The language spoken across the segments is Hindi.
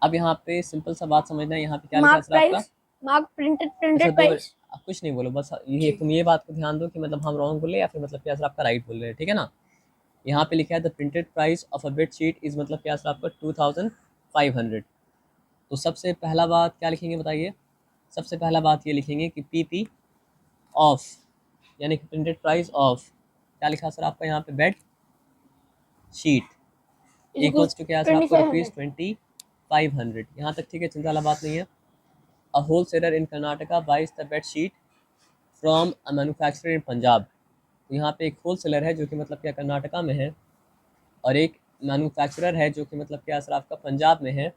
अब यहाँ पे सिंपल सा बात समझना है, यहाँ पे क्या लिखा है सर आपका? मार्क प्रिंटेड अच्छा, प्राइस। कुछ नहीं बोलो, बस ये तुम ये बात को ध्यान दो कि मतलब हम रॉन्ग बोले या फिर मतलब क्या सर आपका राइट बोल रहे हैं, ठीक है ना। यहाँ पे लिखा है the printed price of a bed sheet is मतलब क्या सर आपका 2500। तो सबसे पहला बात क्या लिखेंगे बताइए? सबसे पहला बात ये लिखेंगे कि पी ऑफ, यानी कि प्रिंटेड प्राइस ऑफ क्या लिखा सर आपका यहाँ पे बेड शीट इक्वल्स टू क्या सर आपको ₹2500। यहाँ तक ठीक है, चिंता वाला बात नहीं है। A wholesaler in Karnataka buys the bed sheet from a manufacturer in Punjab. तो यहाँ पे एक होलसेलर है जो कि मतलब क्या कर्नाटका में है, और एक मैन्युफैक्चरर है जो कि मतलब क्या सर आपका पंजाब में है,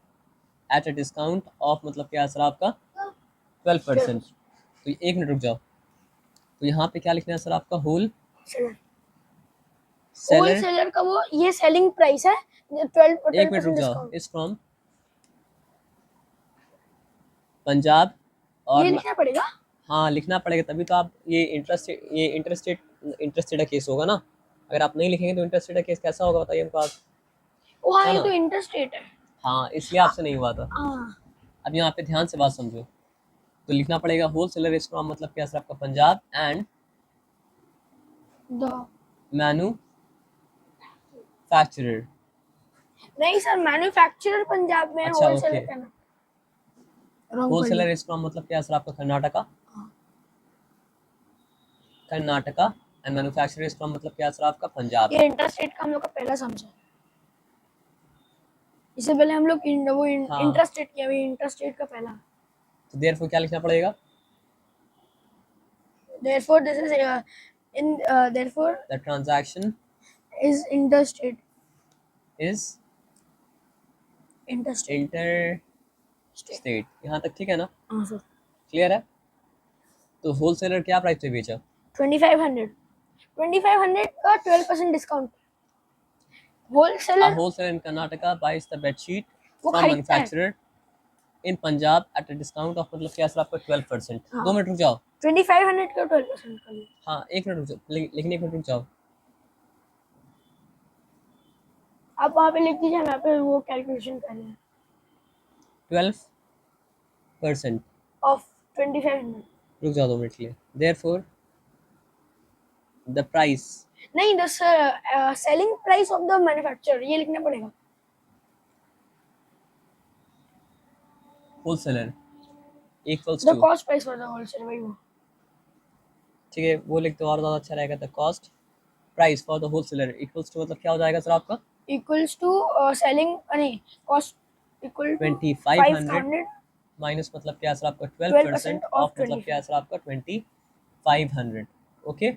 एट अ डिस्काउंट ऑफ मतलब क्या सर आपका 12%। तो एक मिनट रुक जाओ, तो यहाँ पे क्या लिखना है सर आपका? होलसेलर का वो ये सेलिंग प्राइस है 12% एक मिनट रुक जाओ, इज फ्रॉम पंजाब। और ये लिखना पड़ेगा। हाँ लिखना पड़ेगा, तभी तो आप ये इंटरेस्टेड केस होगा ना। अगर आप नहीं लिखेंगे तो इंटरेस्टेड केस कैसा होगा बताइए हमको आप। हाँ ये तो इंटरेस्टेड है। हाँ इसलिए आपसे नहीं हुआ था। अब यहाँ पे ध्यान से बात समझो, तो लिखना पड़ेगा होलसेलर इज फ्रॉम मतलब क्या सर आपका पंजाब एंड मैन्युफैक्चरर। नहीं सर, मैन्युफैक्चरर पंजाब में है, अच्छा होलसेलर ओके, का ना। होलसेलर इज फ्रॉम मतलब क्या सर आपका Karnataka, Karnataka and manufacturer is from मतलब क्या सर आपका पंजाब। ये इंटरेस्टेड का हम लोग का पहला समझा, इससे पहले हम लोग वो इंटरेस्टेड किया, अभी इंटरेस्टेड का पहला। तो देयरफॉर क्या लिखना पड़ेगा? therefore this is therefore the transaction is interstate is interstate. यहाँ तक ठीक है ना? हाँ सर। क्लियर है? तो होलसेलर क्या प्राइस पे बेचा? 2500 का 12% discount. Wholesaler in Karnataka buys the bed sheet वो from खरीदता है manufacturer in Punjab at a discount of मतलब क्या सर आपका 12%। हाँ। 2 मिनट रुक जाओ, 2500 का 12% का। हाँ एक मिनट रुक जाओ, लेकिन एक मिनट रुक जाओ। आप वहाँ पे लिख दीजिए, मैं पे वो कैलकुलेशन कर रहे हैं। 12% ऑफ 2500। रुक जाओ 2 मिनट के लिए। Therefore the price, नहीं, the selling price of the manufacturer ये लिखना पड़ेगा। wholesaler equals the to, cost price for the wholesaler, वही वो। ठीक है वो लिख दो और ज़्यादा अच्छा रहेगा। The cost price for the wholesaler equals to मतलब क्या हो जाएगा सर आपका? इक्वल्स टू सेलिंग, नहीं कॉस्ट इक्वल टू 2500 माइनस मतलब क्या सर आपका 12% ऑफ मतलब क्या सर आपका 2500। ओके,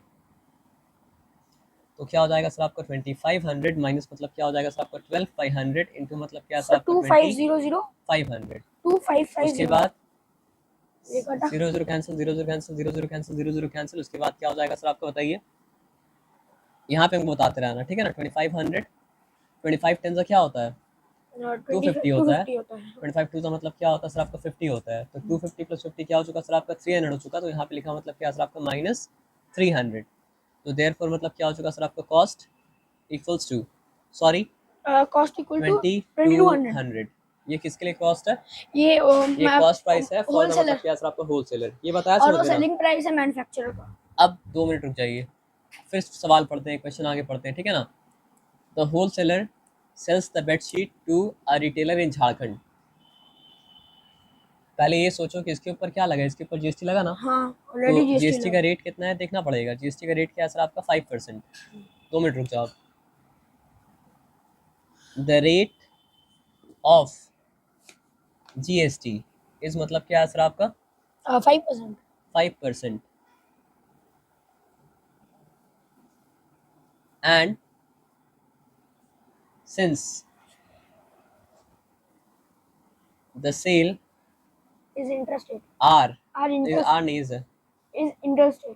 तो क्या हो जाएगा सर आपका 2500 माइनस मतलब क्या हो जाएगा सर आपका 12500 इंटू मतलब क्या सर आपका 2500। 2550। उसके बाद 0 0 कैंसिल, 0 0 कैंसिल, 0 0 कैंसिल, 0 0 कैंसिल। उसके बाद क्या हो जाएगा सर आपका बताइए? यहाँ पे हमको बताते रहना, ठीक है ना। 2500 25 10 का क्या होता है? 250 होता है। 25 2 का मतलब क्या होता है सर आपका? 50 होता है। तो 250 प्लस 50 क्या हो चुका सर आपका? 300 हो चुका। तो यहाँ पे लिखा मतलब क्या सर आपका? माइनस 300। तो देयरफॉर मतलब क्या हो चुका सर आपका? Cost equals to, sorry cost equal to 2200। ये किसके लिए कॉस्ट है? ये कॉस्ट प्राइस है फॉर द मतलब क्या सर आपका? होलसेलर। ये बताया और वो समझ गए ना? सेलिंग प्राइस है मैन्युफैक्चरर का। अब 2 मिनट रुक जाइए, फिर सवाल पढ़ते हैं, क्वेश्चन आगे पढ़ते हैं, ठीक है ना। The wholesaler sells the bedsheet to a retailer in Jharkhand. पहले ये सोचो कि इसके ऊपर क्या लगा, इसके ऊपर जीएसटी लगा ना। हाँ, तो जीएसटी का रेट कितना है देखना पड़ेगा। जीएसटी का रेट क्या है सर आपका? 5%। 2 मिनट रुक जाओ। The rate of GST is मतलब क्या है सर आपका? 5%। 5%। And since the sale is interested are are interest are नहीं is is interested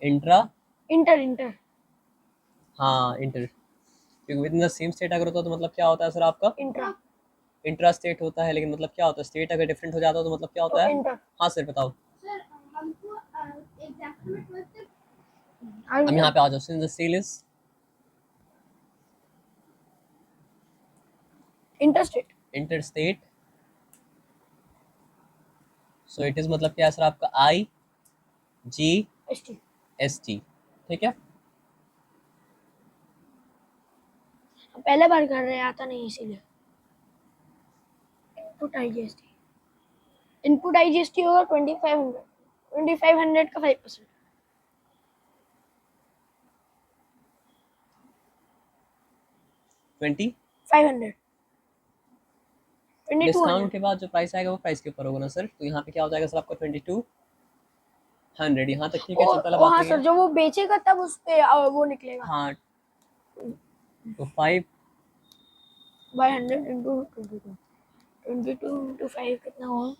intra, inter हाँ इंटर, क्योंकि within the same state अगर होता तो मतलब क्या होता है सर आपका? इंट्रा इंट्रा स्टेट होता है, लेकिन मतलब क्या होता है? स्टेट अगर डिफरेंट हो जाता तो मतलब क्या होता है? इंटर। हाँ सर बताओ। हमको एग्जैक्टली अब यहाँ पे आ जाओ। Since the sale is interested interstate, so it is मतलब क्या है सर आपका IGST, ST ठीक है। पहले बार कर रहे हैं, आता नहीं इसीलिए। इनपुट IGST, इनपुट IGST होगा 2500 का 5%। 500 डिस्काउंट 2200। के बाद जो प्राइस आएगा वो प्राइस के ऊपर होगा ना सर, तो यहाँ पे क्या हो जाएगा सर आपका 2200, यहाँ तक ठीक है, चिंता वाला बात हाँ नहीं सर, है। जब वो बेचेगा तब उस पे वो निकलेगा। हाँ, तो 5 बाय 100 इंटू 22 इंटू 5 कितना हुआ?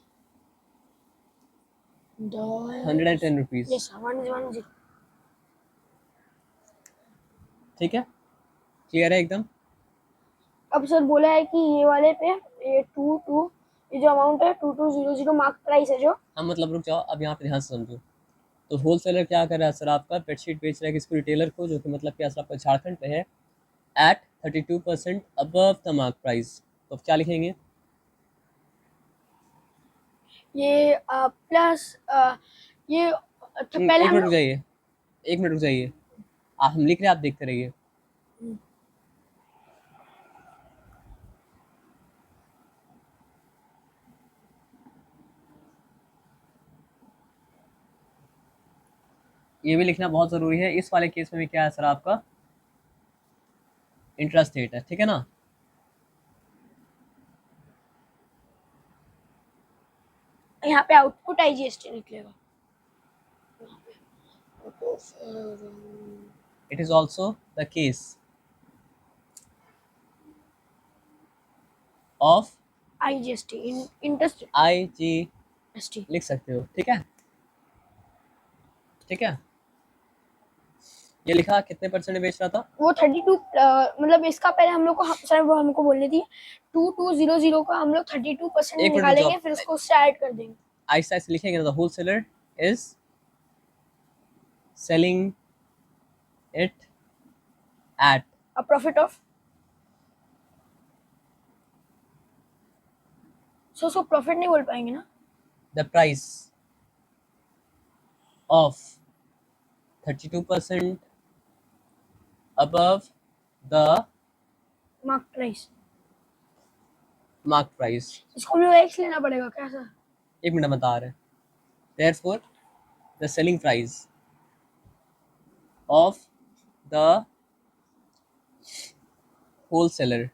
110 रुपीज़, यस 110। ठीक है, क्लियर है एकदम। अब सर बोला है कि ये वाले पे ये 22, ये जो अमाउंट है 2200 मार्क प्राइस है जो। हाँ मतलब रुक जाओ, अब यहाँ पे ध्यान से समझो। तो होलसेलर क्या कर रहा है सर आपका, बेडशीट बेच रहा है किसको, रिटेलर को, जो कि मतलब क्या सर आपका झारखंड पे है, at 32% above the mark price. तो अब क्या लिखेंगे, ये प्लस ये तो पहले एक हम मिनट रुक लोग जाइए, एक मिनट रुक जाइए, आप हम लिख रहे हैं, आप देखते रहिए। ये भी लिखना बहुत ज़रूरी है, इस वाले केस में भी क्या है सर आपका इंटरेस्ट रेट है, ठीक है ना। यहाँ पे आउटपुट IGST निकलेगा। It is also the case of IGST interest IGST, लिख सकते हो, ठीक है, ठीक है। ये लिखा कितने परसेंट बेच रहा था, वो 32 मतलब इसका पहले हम लोग को सर वो हमको बोलनी थी 2200 का हम लोग 32% एक मिनट रुक निकालेंगे, जाओ, फिर उसको उससे ऐड कर देंगे। आहिस्ता आहिस्ता लिखेंगे ना। The wholesaler is selling it at a profit of so profit नहीं बोल पाएंगे ना। The price of 32% above the mark price. mark price। इसको हम लोग एक्स लेना पड़ेगा क्या सर? एक मिनट बता रहे हैं, therefore the selling price of the wholesaler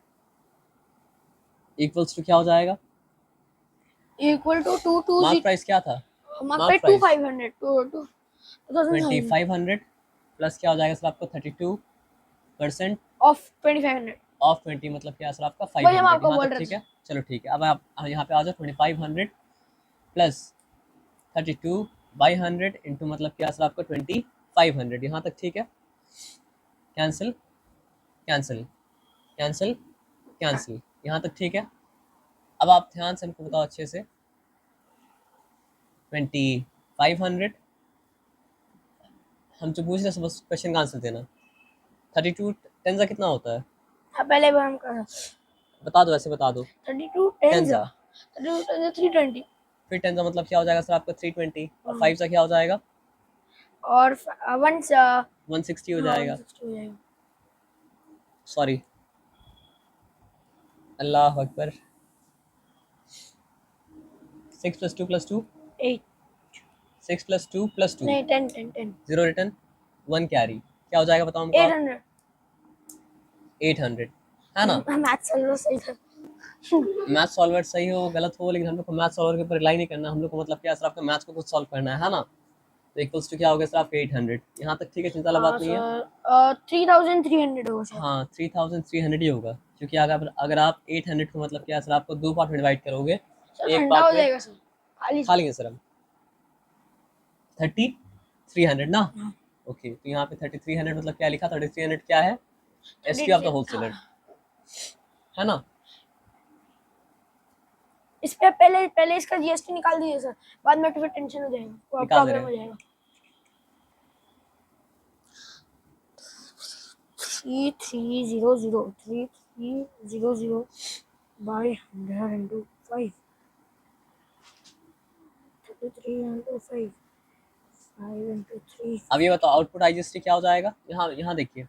equals to क्या हो जाएगा, इक्वल टू मार्क प्राइस क्या था, mark mark price price 2500 to 2500 plus क्या हो जाएगा सर आपको 32% ऑफ 2500। ऑफ 20, मतलब क्या सर आपका वही हम 500, आपको यहाँ बोल तक रहे ठीक थे। है। चलो ठीक है, अब आप यहाँ पे आ जाओ, 2500 प्लस 32/100 इंटू मतलब क्या सर आपका 2500, यहाँ तक ठीक है। कैंसिल कैंसिल कैंसिल कैंसिल, यहाँ तक ठीक है। अब आप ध्यान से हमको बताओ अच्छे से, 2500 हम जो पूछ रहे हैं बस क्वेश्चन का आंसर देना। 32 टेंजा कितना होता है, हाँ पहले हम कर बता दो, ऐसे बता दो। 32 टेंजा, 320 फिर टेंजा मतलब क्या हो जाएगा सर आपका 320, और 5 सा क्या हो जाएगा, और 160 हो जाएगा। 160 हो जाएगा। सॉरी, अल्लाह अकबर। 6 + 2 + 2, 8 6 + 2 + 2, नहीं 10 0 रिटर्न 1 कैरी, क्या हो जाएगा बताओ हमको आप, 800। 800, है ना। मैथ सॉल्वर सही था। मैथ सॉल्वर सही हो गलत हो, लेकिन हम लोग को मैथ सॉल्वर के ऊपर रिलाई नहीं करना, हम लोग को मतलब क्या सर आपका मैथ्स को खुद सॉल्व करना है ना। तो इक्वल्स टू क्या हो गया सर आपका 800, यहाँ तक ठीक है, चिंता वाला बात नहीं है। सर 3300 होगा शायद। हाँ 3300 ही होगा, क्योंकि अगर आप 800 को मतलब क्या सर आपको दो पार्ट में डिवाइड करोगे, सर एक ठंडा पार्ट हो में जाएगा सर, खाली खा लेंगे सर हम 3300 ना। हाँ। ओके, तो यहाँ पे 3300 मतलब क्या लिखा, 3300 क्या है, एसपी ऑफ द होलसेलर, है ना। इस पे पहले पहले इसका GST निकाल दीजिए सर, बाद में तो फिर टेंशन हो जाएगा, निकाल दे प्रॉब्लम रहे हो हैं। जाएगा। 3300 3300 by 100 into 5, 33 into 5, 5 into 3, अब ये बताओ आउटपुट आईजीएसटी क्या हो जाएगा, यहाँ यहाँ देखिए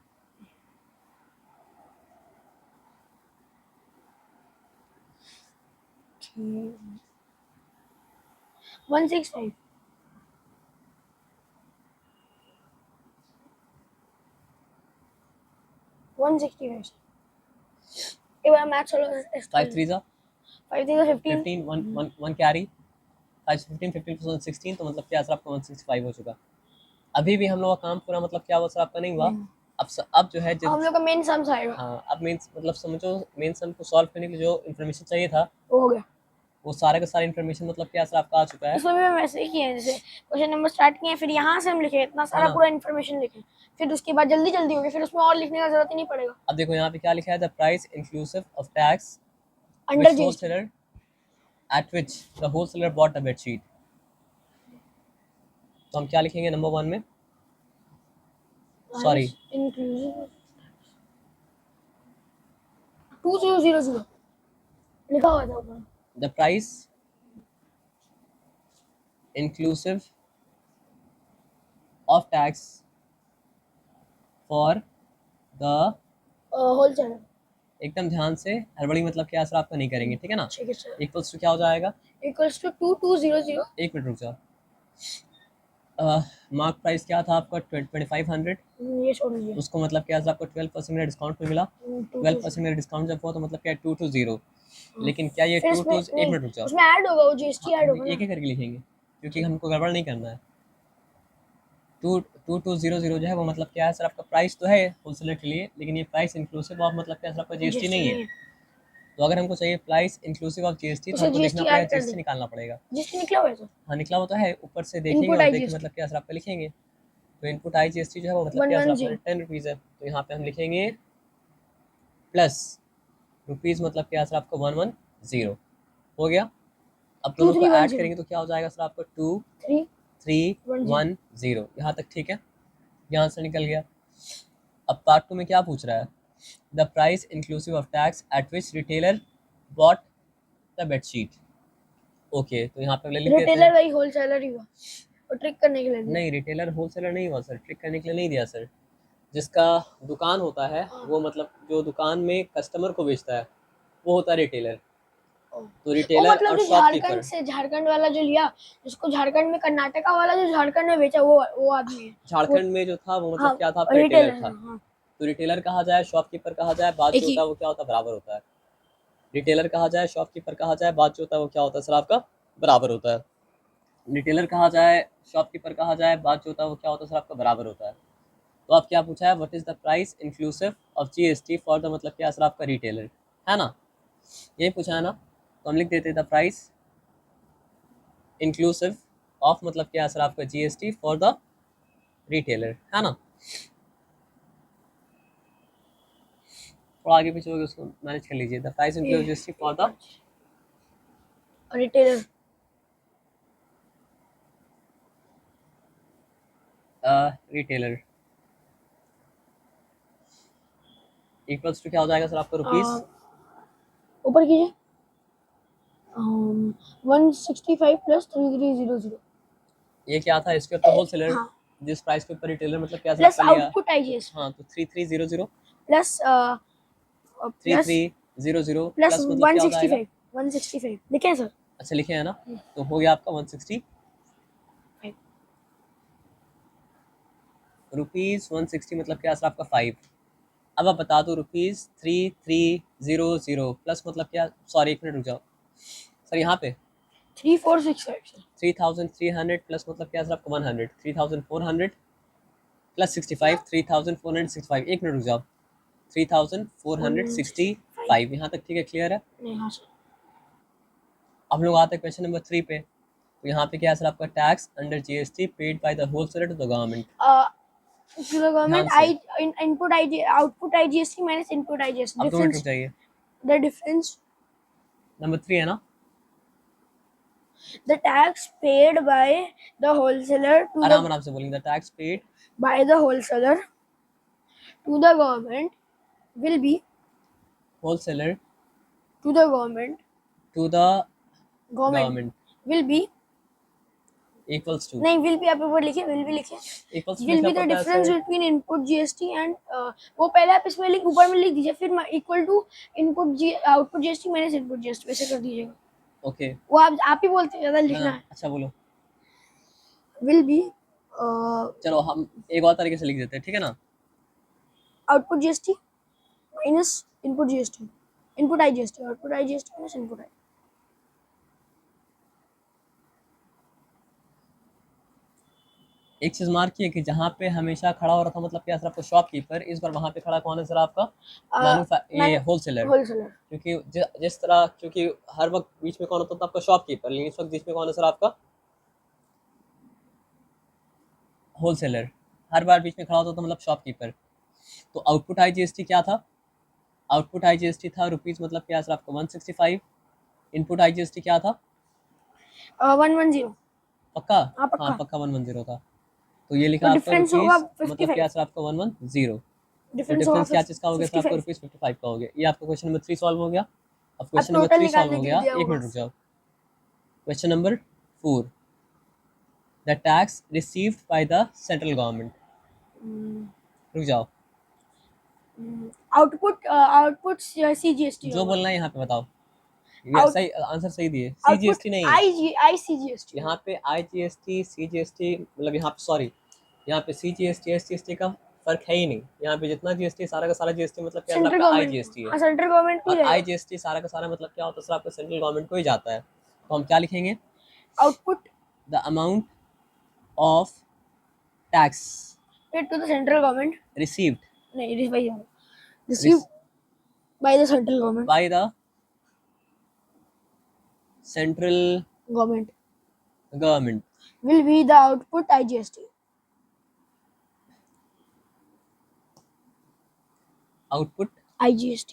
165, 165. एक बार मैथ सोलो 5 3 जा 5 3 15. 15 1 कैरी 5 15 15 प्लस 16, तो मतलब क्या सर आपका 165 हो चुका। अभी भी हम लोग का काम पूरा मतलब क्या हुआ सर आपका नहीं हुआ। अब जो है हम लोग का मेन सम्स आएगा, हाँ अब मेन मतलब समझो मेन सम को सॉल्व करने के लिए जो इन्फॉर्मेशन चाहिए था वो हो गया। वो सारे का सारा इन्फॉर्मेशन मतलब क्या सर आपका आ चुका है। इसमें भी हम वैसे ही किए हैं, जैसे क्वेश्चन नंबर स्टार्ट किए, फिर यहाँ से हम लिखे इतना सारा ना? पूरा इन्फॉर्मेशन लिखे, फिर उसके बाद जल्दी जल्दी हो गया, फिर उसमें और लिखने का जरूरत ही नहीं पड़ेगा। अब देखो यहाँ पे क्या लिखा है, the price inclusive of tax under which जी wholesaler at which the wholesaler bought a bedsheet। तो हम क्या लिखेंगे नंबर 1 में, सॉरी इंक्लूसिव 2000 लिखा हुआ था ऊपर। The price inclusive of tax for the, wholesaler. एकदम ध्यान से, हड़बड़ी मतलब क्या सर आपका नहीं करेंगे, ठीक है ना। ठीक है सर। इक्वल्स टू क्या हो जाएगा, इक्वल्स टू 2200। एक मिनट रुक जाओ। मार्क प्राइस क्या था आपका 2500, ये छोड़ दीजिए। उसको मतलब क्या था आपको 12% का डिस्काउंट में मिला। 12% का डिस्काउंट जब हुआ तो मतलब क्या 220, लेकिन क्या ये 22, एक मिनट रुक जाओ, उसमें ऐड होगा वो जीएसटी ऐड होगा एक एक करके लिखेंगे क्योंकि हमको गड़बड़ नहीं करना है। 2200 जो है वो मतलब क्या है सर आपका प्राइस तो है होलसेलर के लिए, लेकिन ये प्राइस इंक्लूसिव ऑफ मतलब क्या सर आपका जीएसटी नहीं है। तो अगर हमको चाहिए प्राइस इंक्लूसिव ऑफ जीएसटी तो हमको देखना पड़ेगा, जीएसटी निकालना पड़ेगा। जीएसटी निकला हुआ है सर। हाँ निकला हुआ तो है, ऊपर से देखेंगे और देख के मतलब क्या सर आपका लिखेंगे। तो इनपुट आई जीएसटी जो है वो मतलब क्या सर आपका 10 रुपीज़ है, तो यहाँ पे हम लिखेंगे प्लस रुपीज़ मतलब क्या सर आपका 110 हो गया। अब दोनों को ऐड करेंगे तो क्या हो जाएगा सर आपका 2310, यहाँ तक ठीक है, यहाँ से निकल गया। अब पार्ट 2 में क्या पूछ रहा है, the price inclusive of tax at which retailer bought the bedsheet. Okay तो यहाँ पे लिख देते हैं रिटेलर वही होलसेलर ही हुआ, और ट्रिक करने के लिए नहीं, रिटेलर होलसेलर नहीं हुआ सर, ट्रिक करने के लिए नहीं दिया सर। जिसका दुकान होता है वो मतलब जो दुकान में कस्टमर को बेचता है वो होता है रिटेलर। तो रिटेलर मतलब और जो शॉपकीपर, झारखंड वाला जो लिया, जिसको झारखंड में कर्नाटका वाला जो झारखंड में बेचा वो आदमी है। झारखंड में जो था वो मतलब हाँ, क्या था, रिटेलर रिटेलर था। हाँ। तो रिटेलर कहा जाए शॉपकीपर कहा जाए, बात जो होता है वो क्या होता है, बराबर होता है। रिटेलर कहा जाए शॉपकीपर कहा जाए, बात जो होता है वो क्या होता है सर आपका बराबर होता है। रिटेलर कहा जाए शॉपकीपर कहा जाए, बात जो होता है वो क्या होता है सर आपका बराबर होता है। तो आप क्या पूछा है, what is the price inclusive of GST for the मतलब क्या सर आपका रिटेलर, है ना, यही पूछा है ना। तो हम लिख देते द प्राइस इंक्लूसिव ऑफ मतलब क्या सर आपका जीएसटी फॉर द रिटेलर, है ना। थोड़ा आगे पीछे होगा उसको मैनेज कर लीजिए। The price inclusive GST for the retailer retailer equals to क्या हो जाएगा सर आपका रुपीस, ऊपर कीजिए 165 प्लस 3300। ये क्या था, इसके ऊपर होलसेलर जिस प्राइस के ऊपर रिटेलर मतलब क्या सर प्लस आपका लिया, आउटपुट आईजीएस हाँ तो 3300 प्लस 3300 प्लस प्लस मतलब क्या हो जाएगा 165 लिखे हैं सर। अच्छा लिखे है ना, तो हो गया आपका 160 रुपीज़ 160 मतलब क्या सर आपका 5। अब आप बता दो रुपीज़ 3300 प्लस मतलब क्या, सॉरी एक मिनट रुक जाओ सर, यहाँ पे 3465 3300 प्लस मतलब क्या सर आपका 100, 3400 प्लस 65 3465, एक मिनट रुक जाओ 3465, यहाँ तक ठीक है, क्लियर है। हाँ सर। अब लोग आते हैं क्वेश्चन नंबर 3 पे। तो यहाँ पे क्या है सर आपका tax under GST paid by the wholesaler to the government, to the government input output IGST minus input IGST अब 2 मिनट रुक जाइए, the difference नंबर 3 है ना, the tax paid by the wholesaler to आराम से बोलेंगे, the tax paid by the wholesaler to the government will be wholesaler to the government to the government will be, equals to, नहीं will be आप ऊपर लिखिए, will be लिखिए, equals to will लिखना be the पड़ता है difference sir. between input GST and वो पहले आप इसमें लिख ऊपर में लिख दीजिए, फिर equal to output GST minus input GST वैसे कर दीजिएगा। ओके वो आप ही बोलते हैं, ज़्यादा लिखना है। अच्छा बोलो। will be चलो हम एक और तरीके से लिख देते हैं, ठीक है ना। Output GST minus input GST, input IGST, output IGST minus input I. एक चीज मार्क किए कि जहाँ पे हमेशा खड़ा हो रहा था मतलब क्या सर आपका शॉपकीपर, इस बार वहाँ पे खड़ा कौन है सर आपका ये होलसेलर। क्योंकि जिस तरह, क्योंकि हर वक्त बीच में कौन होता था आपका शॉपकीपर, लेकिन इस वक्त बीच में कौन है सर आपका होलसेलर। हर बार बीच में खड़ा होता था मतलब शॉपकीपर। तो आउटपुट IGST क्या था, आउटपुट IGST था रुपीज मतलब क्या सर आपका 165। इनपुट IGST क्या था 110 पक्का, हाँ पक्का। हाँ पक्का 110 था। तो ये लिखा तो आपका डिफरेंस होगा रुपीज मतलब क्या सर आपका 110। तो डिफरेंस क्या चीज का हो गया सर आपका 55। रुपीज 55 का हो गया। ये आपका क्वेश्चन नंबर 3 सॉल्व हो गया। अब अब क्वेश्चन नंबर टोटल 3 सॉल्व निकालने हो के गया, लिए दिया एक होगा। मिनट रुक जाओ। Question number 4, the tax received by the central government. रुक जाओ, आउटपुट CGST जो बोलना है यहाँ पे बताओ। ये Out- सही आंसर सही दिए, आउटपुट CGST नहीं, ICGST यहाँ पे IGST CGST मतलब यहाँ पे सॉरी, यहाँ पे CGST SGST का फर्क है ही नहीं। यहाँ पे जितना GST सारा का सारा GST मतलब क्या सेंट्रल आपका गवर्नमेंट, IGST है। हाँ सेंट्रल गवर्नमेंट को और ही रहेगा। IGST सारा का सारा मतलब क्या होता है सर आपका सेंट्रल गवर्नमेंट को ही जाता है। तो हम क्या लिखेंगे, output the amount of tax paid to the central government, received नहीं received by the central government by the central government government will be the output IGST, output IGST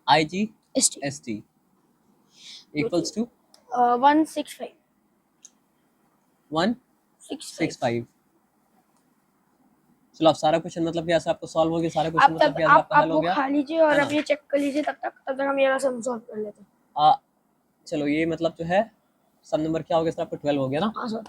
IGST equals to 165 165। चलो अब सारा क्वेश्चन मतलब क्या आपको सॉल्व हो गया, सारा क्वेश्चन आप मतलब तब क्या आपका हल हो वो गया खा लीजिए और है अब ना। ये चेक कर लीजिए, तब तक हम ये वाला सम सॉल्व कर लेते हैं। चलो ये मतलब जो है सम नंबर क्या हो गया सर आपका 12 हो गया ना। हाँ सर।